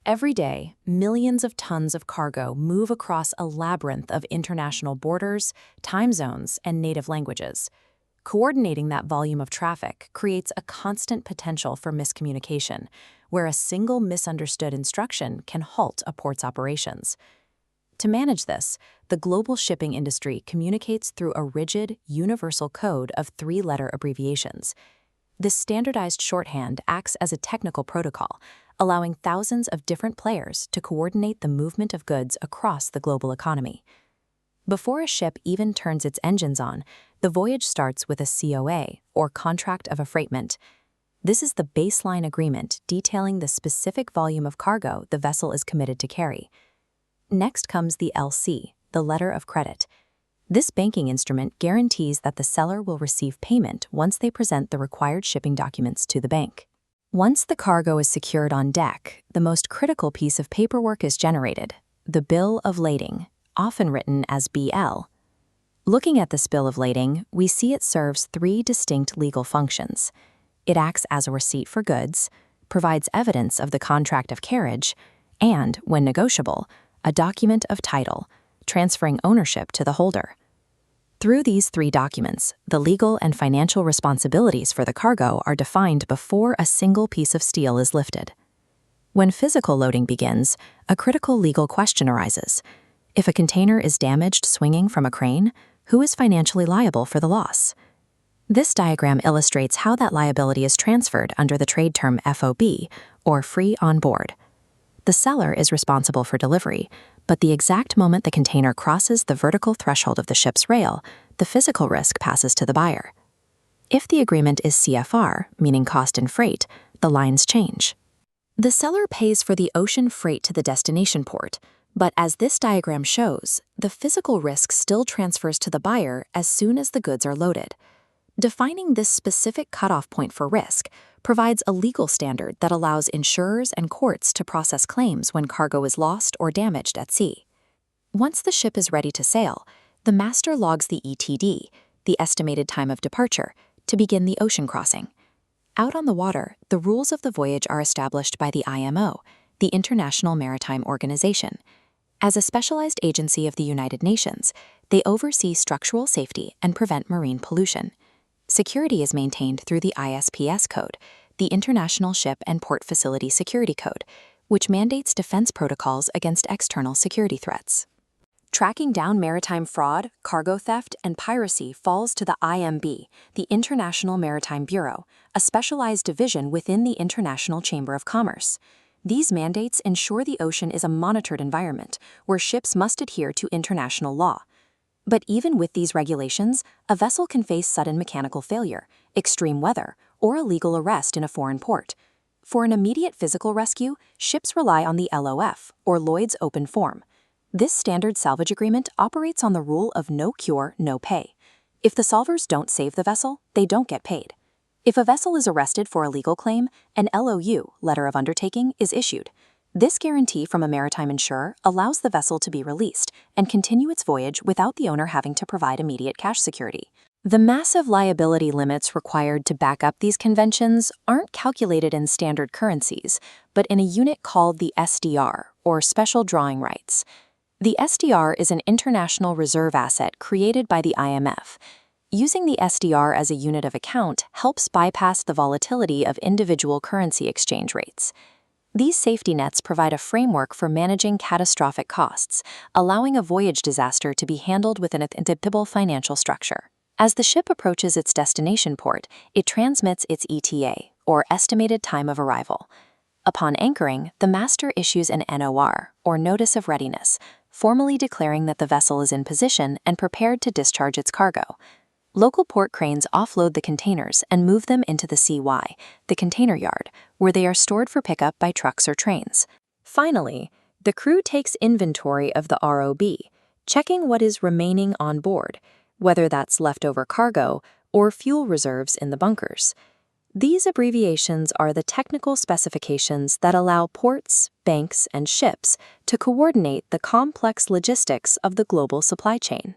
Every day, millions of tons of cargo move across a labyrinth of international borders, time zones, and native languages. Coordinating that volume of traffic creates a constant potential for miscommunication, where a single misunderstood instruction can halt a port's operations. To manage this, the global shipping industry communicates through a rigid, universal code of three-letter abbreviations. This standardized shorthand acts as a technical protocol, allowing thousands of different players to coordinate the movement of goods across the global economy. Before a ship even turns its engines on, the voyage starts with a COA, or Contract of Affreightment. This is the baseline agreement detailing the specific volume of cargo the vessel is committed to carry. Next comes the LC, the Letter of Credit. This banking instrument guarantees that the seller will receive payment once they present the required shipping documents to the bank. Once the cargo is secured on deck, the most critical piece of paperwork is generated, the Bill of Lading, often written as BL. Looking at this Bill of Lading, we see it serves three distinct legal functions. It acts as a receipt for goods, provides evidence of the contract of carriage, and, when negotiable, a document of title, transferring ownership to the holder. Through these three documents, the legal and financial responsibilities for the cargo are defined before a single piece of steel is lifted. When physical loading begins, a critical legal question arises. If a container is damaged swinging from a crane, who is financially liable for the loss? This diagram illustrates how that liability is transferred under the trade term FOB, or free on board. The seller is responsible for delivery, but the exact moment the container crosses the vertical threshold of the ship's rail, the physical risk passes to the buyer. If the agreement is CFR, meaning cost and freight, the lines change. The seller pays for the ocean freight to the destination port, but as this diagram shows, the physical risk still transfers to the buyer as soon as the goods are loaded. Defining this specific cutoff point for risk provides a legal standard that allows insurers and courts to process claims when cargo is lost or damaged at sea. Once the ship is ready to sail, the master logs the ETD, the estimated time of departure, to begin the ocean crossing. Out on the water, the rules of the voyage are established by the IMO, the International Maritime Organization. As a specialized agency of the United Nations, they oversee structural safety and prevent marine pollution. Security is maintained through the ISPS code, the International Ship and Port Facility Security Code, which mandates defense protocols against external security threats. Tracking down maritime fraud, cargo theft, and piracy falls to the IMB, the International Maritime Bureau, a specialized division within the International Chamber of Commerce. These mandates ensure the ocean is a monitored environment where ships must adhere to international law. But even with these regulations, a vessel can face sudden mechanical failure, extreme weather, or illegal arrest in a foreign port. For an immediate physical rescue, ships rely on the LOF, or Lloyd's Open Form. This standard salvage agreement operates on the rule of no cure, no pay. If the solvers don't save the vessel, they don't get paid. If a vessel is arrested for a legal claim, an LOU, Letter of Undertaking, is issued. This guarantee from a maritime insurer allows the vessel to be released and continue its voyage without the owner having to provide immediate cash security. The massive liability limits required to back up these conventions aren't calculated in standard currencies, but in a unit called the SDR, or Special Drawing Rights. The SDR is an international reserve asset created by the IMF. Using the SDR as a unit of account helps bypass the volatility of individual currency exchange rates. These safety nets provide a framework for managing catastrophic costs, allowing a voyage disaster to be handled within a predictable financial structure. As the ship approaches its destination port, it transmits its ETA, or Estimated Time of Arrival. Upon anchoring, the master issues an NOR, or Notice of Readiness, formally declaring that the vessel is in position and prepared to discharge its cargo. Local port cranes offload the containers and move them into the CY, the container yard, where they are stored for pickup by trucks or trains. Finally, the crew takes inventory of the ROB, checking what is remaining on board, whether that's leftover cargo or fuel reserves in the bunkers. These abbreviations are the technical specifications that allow ports, banks, and ships to coordinate the complex logistics of the global supply chain.